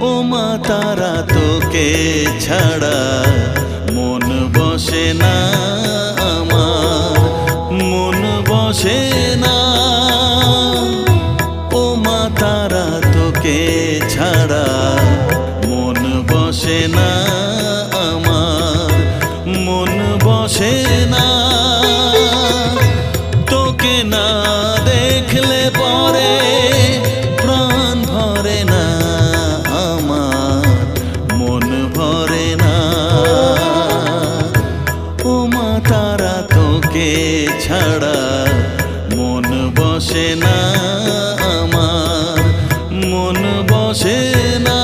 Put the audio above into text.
ও মা তারা তোকে ছাড়া মন বসে না আমার, মন বসে না। ও মা তারা তোকে ছাড়া মন বসে না আমার, মন বসে না। তোকে না দেখলে পরে প্রাণ ভরে না আমার, মন ভরে না। ও মা তারা তোকে ছাড়া মন বসে না আমার, মন বসে না।